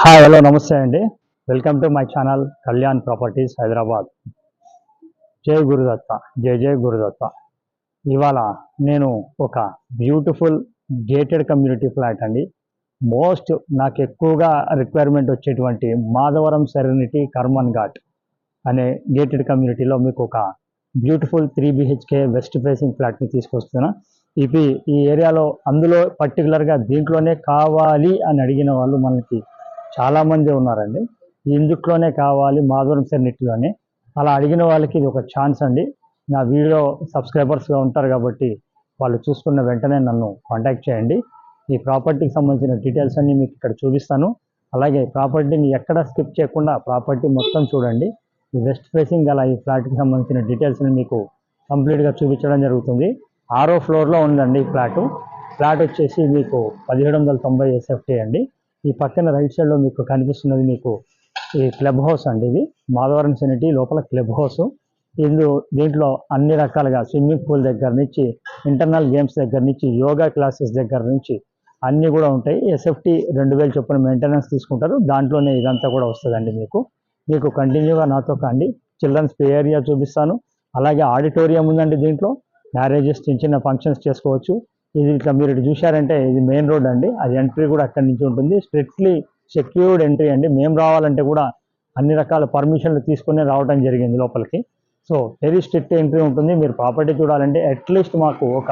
Hi hello నమస్తే అండి. Welcome to my channel Kalyan properties Hyderabad. జై గురుదత్త, జై జై గురుదత్త. ఇవాళ నేను ఒక బ్యూటిఫుల్ గేటెడ్ కమ్యూనిటీ ఫ్లాట్ అండి. నాకు ఎక్కువగా రిక్వైర్మెంట్ వచ్చేటువంటి మాధవరం సెరెనిటీ కర్మన్ ఘాట్ అనే గేటెడ్ కమ్యూనిటీలో మీకు ఒక బ్యూటిఫుల్ 3 BHK వెస్ట్ ఫేసింగ్ ఫ్లాట్ని తీసుకొస్తున్నా. ఈ ఏరియాలో అందులో పర్టికులర్గా దీంట్లోనే కావాలి అని అడిగిన వాళ్ళు మనకి చాలామంది ఉన్నారండి. ఇందుట్లోనే కావాలి మాధవరం సెరెనిటీలోనే అలా అడిగిన వాళ్ళకి ఇది ఒక ఛాన్స్ అండి. నా వీడియో సబ్స్క్రైబర్స్గా ఉంటారు కాబట్టి వాళ్ళు చూసుకున్న వెంటనే నన్ను కాంటాక్ట్ చేయండి. ఈ ప్రాపర్టీకి సంబంధించిన డీటెయిల్స్ అన్నీ మీకు ఇక్కడ చూపిస్తాను. అలాగే ప్రాపర్టీని ఎక్కడ స్కిప్ చేయకుండా ప్రాపర్టీ మొత్తం చూడండి. ఈ వెస్ట్ ఫేసింగ్ గల ఈ ఫ్లాట్కి సంబంధించిన డీటెయిల్స్ని మీకు కంప్లీట్గా చూపించడం జరుగుతుంది. 6వ ఫ్లోర్లో ఉందండి ఈ ఫ్లాట్ వచ్చేసి మీకు 1790 SFT అండి. ఈ పక్కన రైట్ సైడ్లో మీకు కనిపిస్తున్నది మీకు ఈ క్లబ్ హౌస్ అండి. ఇది మాధవరం సెరెనిటీ లోపల క్లబ్ హౌస్. దీంట్లో అన్ని రకాలుగా స్విమ్మింగ్ పూల్ దగ్గర నుంచి ఇంటర్నల్ గేమ్స్ దగ్గర నుంచి యోగా క్లాసెస్ దగ్గర నుంచి అన్నీ కూడా ఉంటాయి. SFT 2000 చొప్పున మెయింటెనెన్స్ తీసుకుంటారు. దాంట్లోనే ఇదంతా కూడా వస్తుందండి. మీకు కంటిన్యూగా నాతో కండి. చిల్డ్రన్స్ ప్లే ఏరియా చూపిస్తాను. అలాగే ఆడిటోరియం ఉందండి. దీంట్లో మ్యారేజెస్ చిన్న ఫంక్షన్స్ చేసుకోవచ్చు. ఇది ఇట్లా మీరు చూశారంటే ఇది మెయిన్ రోడ్ అండి. అది ఎంట్రీ కూడా అక్కడి నుంచి ఉంటుంది. స్ట్రిక్ట్లీ సెక్యూర్డ్ ఎంట్రీ అండి. మేము రావాలంటే కూడా అన్ని రకాల పర్మిషన్లు తీసుకుని రావడం జరిగింది లోపలికి. సో వెరీ స్ట్రిక్ట్ ఎంట్రీ ఉంటుంది. మీరు ప్రాపర్టీ చూడాలంటే అట్లీస్ట్ మాకు ఒక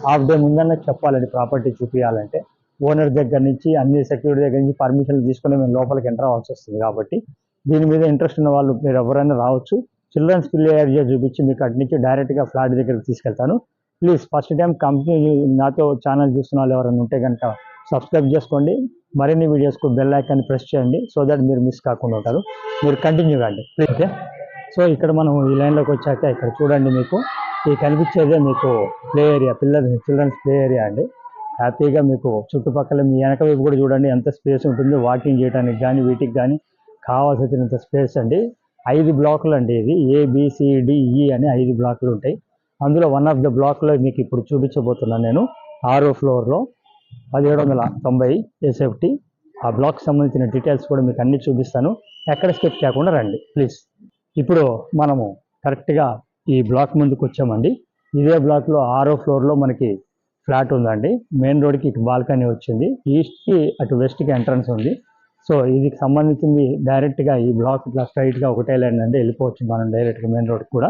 హాఫ్ డే ముందన్న చెప్పాలండి. ప్రాపర్టీ చూపించాలంటే ఓనర్ దగ్గర నుంచి అన్ని సెక్యూరిటీ దగ్గర నుంచి పర్మిషన్లు తీసుకుని మేము లోపలికి ఎంటర్ అవ్వాల్సి వస్తుంది. కాబట్టి దీని మీద ఇంట్రెస్ట్ ఉన్న వాళ్ళు మీరు ఎవరైనా రావచ్చు. చిల్డ్రన్స్ ప్లే ఏరియా చూపించి మీకు అటు నుంచి డైరెక్ట్గా ఫ్లాట్ దగ్గరికి తీసుకెళ్తాను. ప్లీజ్ ఫస్ట్ టైం కంపెనీ నాతో ఛానల్ చూస్తున్న వాళ్ళు ఎవరైనా ఉంటే కనుక సబ్స్క్రైబ్ చేసుకోండి. మరిన్ని వీడియోస్కు బెల్ ఐకాన్ ప్రెస్ చేయండి. సో దట్ మీరు మిస్ కాకుండా ఉంటారు. మీరు కంటిన్యూ కండి ప్లీజ్. సో ఇక్కడ మనం ఈ లైన్లోకి వచ్చాక ఇక్కడ చూడండి. మీకు ఈ కనిపించేదే మీకు play area, children's play area అండి. హ్యాపీగా మీకు చుట్టుపక్కల మీ వెనక వైపు కూడా చూడండి ఎంత స్పేస్ ఉంటుంది. వాకింగ్ చేయడానికి కానీ వీటికి కానీ కావాల్సినంత స్పేస్ అండి. 5 బ్లాకులు అండి. ఇది ABCDE అని 5 బ్లాకులు ఉంటాయి. అందులో వన్ ఆఫ్ ద బ్లాక్లో మీకు ఇప్పుడు చూపించబోతున్నాను నేను. 6వ ఫ్లోర్లో 1790 SFT. ఆ బ్లాక్ సంబంధించిన డీటెయిల్స్ కూడా మీకు అన్ని చూపిస్తాను. ఎక్కడ స్కిప్ చేయకుండా రండి ప్లీజ్. ఇప్పుడు మనము కరెక్ట్గా ఈ బ్లాక్ ముందుకు వచ్చామండి. ఇదే బ్లాక్లో 6వ ఫ్లోర్లో మనకి ఫ్లాట్ ఉందండి. మెయిన్ రోడ్కి ఇటు బాల్కనీ వచ్చింది. ఈస్ట్కి అటు వెస్ట్కి ఎంట్రన్స్ ఉంది. సో ఇది సంబంధించింది డైరెక్ట్గా ఈ బ్లాక్ ఇట్లా స్ట్రైట్గా ఒకటే లైన్ అండి వెళ్ళిపోవచ్చు మనం డైరెక్ట్గా మెయిన్ రోడ్కి కూడా.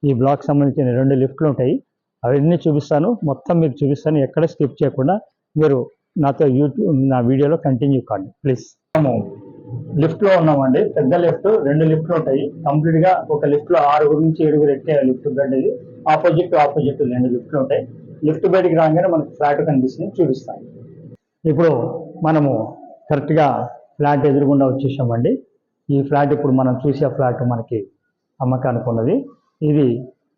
ఈ బ్లాక్ సంబంధించిన 2 లిఫ్ట్లు ఉంటాయి. అవన్నీ చూపిస్తాను, మొత్తం మీకు చూపిస్తాను. ఎక్కడ స్కిప్ చేయకుండా మీరు నాతో నా వీడియోలో కంటిన్యూ కాండి ప్లీజ్. మనము లిఫ్ట్లో ఉన్నామండి. పెద్ద లిఫ్ట్ 2 లిఫ్ట్లు ఉంటాయి. కంప్లీట్గా ఒక లిఫ్ట్లో 6 నుంచి 7 ఎక్కే లిఫ్ట్ బెడ్. ఇది ఆపోజిట్ 2 లిఫ్ట్లు ఉంటాయి. లిఫ్ట్ బయటికి రాగానే మనకు ఫ్లాట్ కనిపిస్తుంది, చూపిస్తాను. ఇప్పుడు మనము కరెక్ట్గా ఫ్లాట్ ఎదురుగుండా వచ్చేసామండి. ఈ ఫ్లాట్ ఇప్పుడు మనం చూసే ఫ్లాట్ మనకి అమ్మకానికి ఉన్నది. ఇది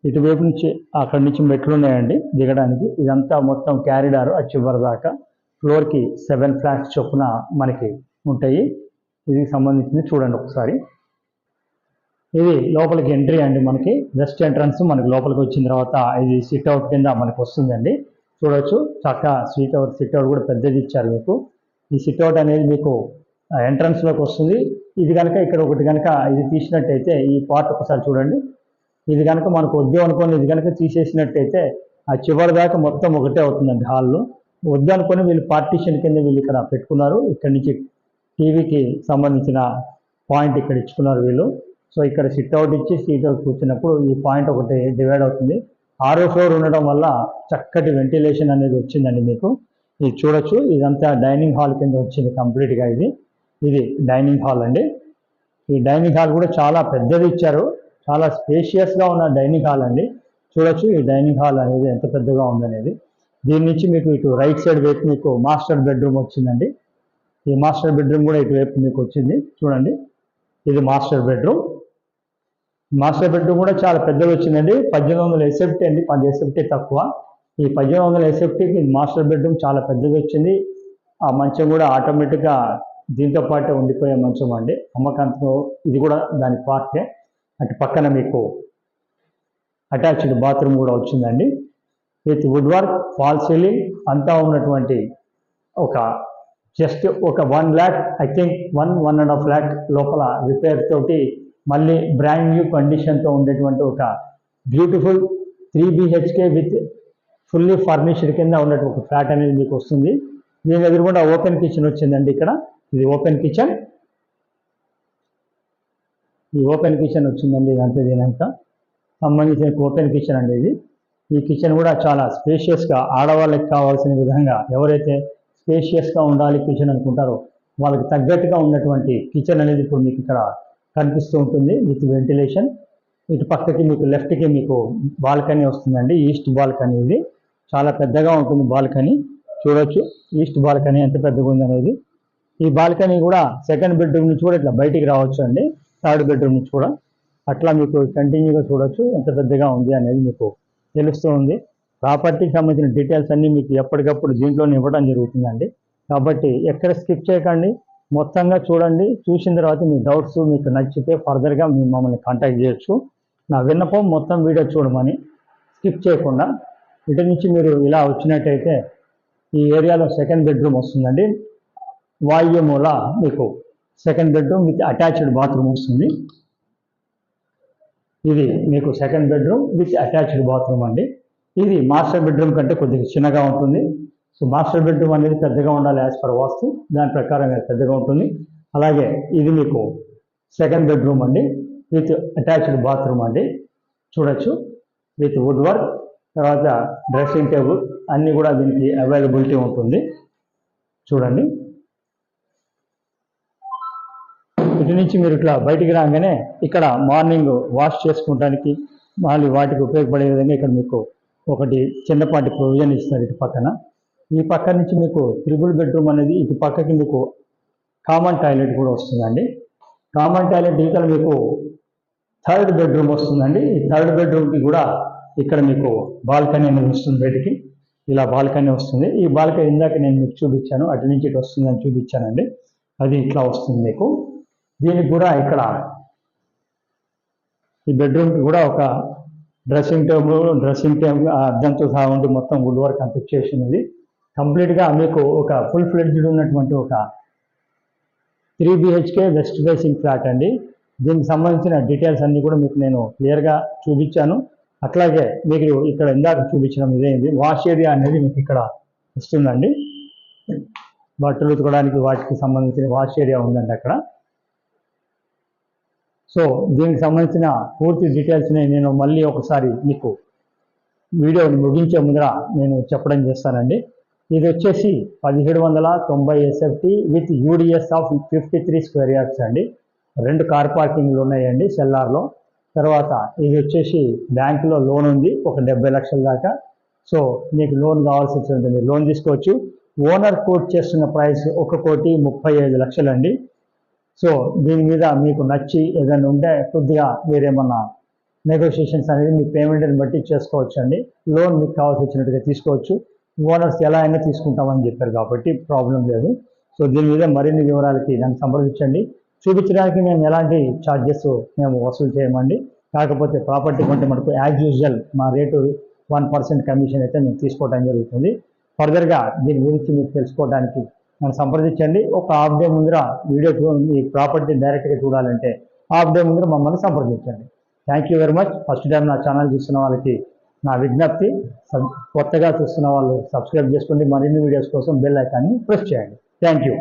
ఇటువైపు నుంచి అక్కడి నుంచి మెట్లు ఉన్నాయండి దిగడానికి. ఇదంతా మొత్తం క్యారిడార్ ఆ చివరి దాకా. ఫ్లోర్కి 7 ఫ్లాట్స్ చొప్పున మనకి ఉంటాయి. ఇది సంబంధించింది చూడండి ఒకసారి. ఇది లోపలికి ఎంట్రీ అండి. మనకి వెస్ట్ ఎంట్రన్స్. మనకి లోపలికి వచ్చిన తర్వాత ఇది సిట్అవుట్ కింద మనకు వస్తుందండి. చూడవచ్చు చక్కగా సిట్అవుట్ కూడా పెద్దది ఇచ్చారు మీకు. ఈ సిట్అవుట్ అనేది మీకు ఎంట్రన్స్లోకి వస్తుంది. ఇది కనుక ఇక్కడ ఒకటి కనుక ఇది తీసినట్టయితే ఈ పార్ట్ ఒకసారి చూడండి. ఇది కనుక మనకు వద్దు అనుకోని ఇది కనుక తీసేసినట్టయితే ఆ చివరి దాకా మొత్తం ఒకటే అవుతుందండి హాల్లో. వద్దు అనుకొని వీళ్ళు పార్టీషన్ కింద వీళ్ళు ఇక్కడ పెట్టుకున్నారు. ఇక్కడ నుంచి టీవీకి సంబంధించిన పాయింట్ ఇక్కడ ఇచ్చుకున్నారు వీళ్ళు. సో ఇక్కడ సిట్అవుట్ ఇచ్చి సీట్అవుట్ కూర్చున్నప్పుడు ఈ పాయింట్ ఒకటి డివైడ్ అవుతుంది. 6వ ఫ్లోర్ ఉండడం వల్ల చక్కటి వెంటిలేషన్ అనేది వచ్చిందండి మీకు. ఇది చూడొచ్చు. ఇదంతా డైనింగ్ హాల్ కింద వచ్చింది కంప్లీట్గా. ఇది డైనింగ్ హాల్ అండి. ఈ డైనింగ్ హాల్ కూడా చాలా పెద్దది ఇచ్చారు. చాలా స్పేషియస్గా ఉన్న డైనింగ్ హాల్ అండి. చూడొచ్చు ఈ డైనింగ్ హాల్ అనేది ఎంత పెద్దగా ఉందనేది. దీని నుంచి మీకు ఇటు రైట్ సైడ్ వైపు మీకు మాస్టర్ బెడ్రూమ్ వచ్చిందండి. ఈ మాస్టర్ బెడ్రూమ్ కూడా ఇటువైపు మీకు వచ్చింది చూడండి. ఇది మాస్టర్ బెడ్రూమ్. మాస్టర్ బెడ్రూమ్ కూడా చాలా పెద్దది వచ్చిందండి. 1800 SFT అండి. 10 SFT తక్కువ. ఈ 1800 SFTకి మాస్టర్ బెడ్రూమ్ చాలా పెద్దది వచ్చింది. ఆ మంచం కూడా ఆటోమేటిక్గా దీంతో పాటే ఉండిపోయే మంచం అండి. అమ్మకంతో ఇది కూడా దాని పార్టే. అటు పక్కన మీకు అటాచ్డ్ బాత్రూమ్ కూడా వచ్చిందండి. With wood work, fall ceiling అంతా ఉన్నటువంటి ఒక జస్ట్ ఒక 1 lakh, ఐ థింక్ 1.5 lakh లోపల రిపేర్ తోటి మళ్ళీ బ్రాండ్ న్యూ కండిషన్తో ఉండేటువంటి ఒక beautiful 3 BHK with fully furnished కింద ఉన్నటువంటి ఒక ఫ్లాట్ అనేది మీకు వస్తుంది. దీని ఎదురుగుండా ఓపెన్ కిచెన్ వచ్చిందండి. ఇక్కడ ఇది ఓపెన్ కిచెన్, ఈ ఓపెన్ కిచెన్ వచ్చిందండి. ఇదంతా దీనంతా సంబంధించిన ఓపెన్ కిచెన్ అండి ఇది. ఈ కిచెన్ కూడా చాలా స్పేషియస్గా ఆడవాళ్ళకి కావాల్సిన విధంగా ఎవరైతే స్పేషియస్గా ఉండాలి కిచెన్ అనుకుంటారో వాళ్ళకి తగ్గట్టుగా ఉన్నటువంటి కిచెన్ అనేది ఇప్పుడు మీకు ఇక్కడ కనిపిస్తూ ఉంటుంది విత్ వెంటిలేషన్. ఇటు పక్కకి మీకు లెఫ్ట్కి మీకు బాల్కనీ వస్తుందండి. ఈస్ట్ బాల్కనీ ఇది చాలా పెద్దగా ఉంటుంది. బాల్కనీ చూడొచ్చు, ఈస్ట్ బాల్కనీ ఎంత పెద్దగా ఉంది అనేది. ఈ బాల్కనీ కూడా సెకండ్ బెడ్రూమ్ నుంచి కూడా ఇట్లా బయటికి రావచ్చు అండి. థర్డ్ బెడ్రూమ్ నుంచి కూడా అట్లా మీకు కంటిన్యూగా చూడొచ్చు ఎంత పెద్దగా ఉంది అనేది మీకు తెలుస్తూ ఉంది. ప్రాపర్టీకి సంబంధించిన డీటెయిల్స్ అన్నీ మీకు ఎప్పటికప్పుడు దీంట్లోనే ఇవ్వడం జరుగుతుందండి. కాబట్టి ఎక్కడ స్కిప్ చేయకండి, మొత్తంగా చూడండి. చూసిన తర్వాత మీ డౌట్స్ మీకు నచ్చితే ఫర్దర్గా మీరు మమ్మల్ని కాంటాక్ట్ చేయొచ్చు. నా విన్నపం మొత్తం వీడియో చూడమని, స్కిప్ చేయకుండా. ఇటు నుంచి మీరు ఇలా వచ్చినట్టయితే ఈ ఏరియాలో సెకండ్ బెడ్రూమ్ వస్తుందండి. వాయు మూల మీకు second bedroom with attached bathroom వస్తుంది. ఇది మీకు second bedroom with attached bathroom అండి. ఇది మాస్టర్ బెడ్రూమ్ కంటే కొద్దిగా చిన్నగా ఉంటుంది. సో మాస్టర్ బెడ్రూమ్ అనేది పెద్దగా ఉండాలి యాజ్ పర్ వాస్తు, దాని ప్రకారం పెద్దగా ఉంటుంది. అలాగే ఇది మీకు సెకండ్ బెడ్రూమ్ అండి విత్ అటాచ్డ్ బాత్రూమ్ అండి. చూడొచ్చు విత్ వుడ్ వర్క్, తర్వాత డ్రెస్సింగ్ టేబుల్ అన్నీ కూడా దీనికి అవైలబిలిటీ ఉంటుంది. చూడండి, ఇటు నుంచి మీరు ఇట్లా బయటికి రాగానే ఇక్కడ మార్నింగ్ వాష్ చేసుకోవడానికి మళ్ళీ వాటికి ఉపయోగపడే విధంగా ఇక్కడ మీకు ఒకటి చిన్నపాటి ప్రొవిజన్ ఇస్తారు ఇటు పక్కన. ఈ పక్క నుంచి మీకు త్రిబుల్ బెడ్రూమ్ అనేది ఇటు పక్కకి మీకు కామన్ టాయిలెట్ కూడా వస్తుందండి. కామన్ టాయిలెట్ ఇక్కడ మీకు థర్డ్ బెడ్రూమ్ వస్తుందండి. ఈ థర్డ్ బెడ్రూమ్కి కూడా ఇక్కడ మీకు బాల్కనీ అనేది వస్తుంది. బయటికి ఇలా బాల్కనీ వస్తుంది. ఈ బాల్కనీ ఇందాక నేను మీకు చూపించాను, అటు నుంచి ఇటు వస్తుందని చూపించానండి. అది ఇట్లా వస్తుంది మీకు. దీనికి కూడా ఇక్కడ ఈ బెడ్రూమ్కి కూడా ఒక డ్రెస్సింగ్ టేబుల్ అద్దంతో సహా ఉండి మొత్తం వుడ్ వర్క్ అంత చేసి ఉన్నది. కంప్లీట్గా మీకు ఒక ఫుల్ ఫ్లెడ్జ్డ్ ఉన్నటువంటి ఒక 3 BHK వెస్ట్ ఫేసింగ్ ఫ్లాట్ అండి. దీనికి సంబంధించిన డీటెయిల్స్ అన్నీ కూడా మీకు నేను క్లియర్గా చూపించాను. అట్లాగే మీకు ఇక్కడ ఇందాక చూపించడం ఇదేంది వాష్ ఏరియా అనేది మీకు ఇక్కడ వస్తుందండి. బట్టలు ఉతకడానికి వాటికి సంబంధించిన వాష్ ఏరియా ఉందండి అక్కడ. సో దీనికి సంబంధించిన పూర్తి డీటెయిల్స్ని నేను మళ్ళీ ఒకసారి మీకు వీడియోని ముగించే ముందర నేను చెప్పడం చేస్తానండి. ఇది వచ్చేసి 1790 SFT with UDS of 53 square yards అండి. 2 కార్ పార్కింగ్లు ఉన్నాయండి సెల్లార్లో. తర్వాత ఇది వచ్చేసి బ్యాంకులో లోన్ ఉంది ఒక 70 లక్షల దాకా. సో మీకు లోన్ కావాల్సి వచ్చింది, మీరు లోన్ తీసుకోవచ్చు. ఓనర్ కోట్ చేస్తున్న ప్రైస్ 1,35,00,000 అండి. సో దీని మీద మీకు నచ్చి ఏదైనా ఉంటే కొద్దిగా మీరేమన్నా నెగోషియేషన్స్ అనేది మీ పేమెంట్ని బట్టి చేసుకోవచ్చు అండి. లోన్ మీకు కావాల్సి వచ్చినట్టుగా తీసుకోవచ్చు. ఓనర్స్ ఎలా అయినా తీసుకుంటామని చెప్పారు కాబట్టి ప్రాబ్లం లేదు. సో దీని మీద మరిన్ని వివరాలకి నన్ను సంప్రదించండి. చూపించడానికి మేము ఎలాంటి ఛార్జెస్ మేము వసూలు చేయమండి. కాకపోతే ప్రాపర్టీ కొంటే మనకు యాజ్ యూజువల్ మా రేటు 1% కమిషన్ అయితే మేము తీసుకోవడం జరుగుతుంది. ఫర్దర్గా దీని గురించి మీరు తెలుసుకోవడానికి నన్ను సంప్రదించండి. ఒక హాఫ్ డే ముందర వీడియో ఈ ప్రాపర్టీ డైరెక్ట్గా చూడాలంటే హాఫ్ డే ముందర మమ్మల్ని సంప్రదించండి. Thank you very much. First time నా ఛానల్ చూస్తున్న వాళ్ళకి నా విజ్ఞప్తి, కొత్తగా చూస్తున్న వాళ్ళు సబ్స్క్రైబ్ చేసుకోండి. మరిన్ని వీడియోస్ కోసం బెల్ ఐకాన్ని ప్రెస్ చేయండి. Thank you.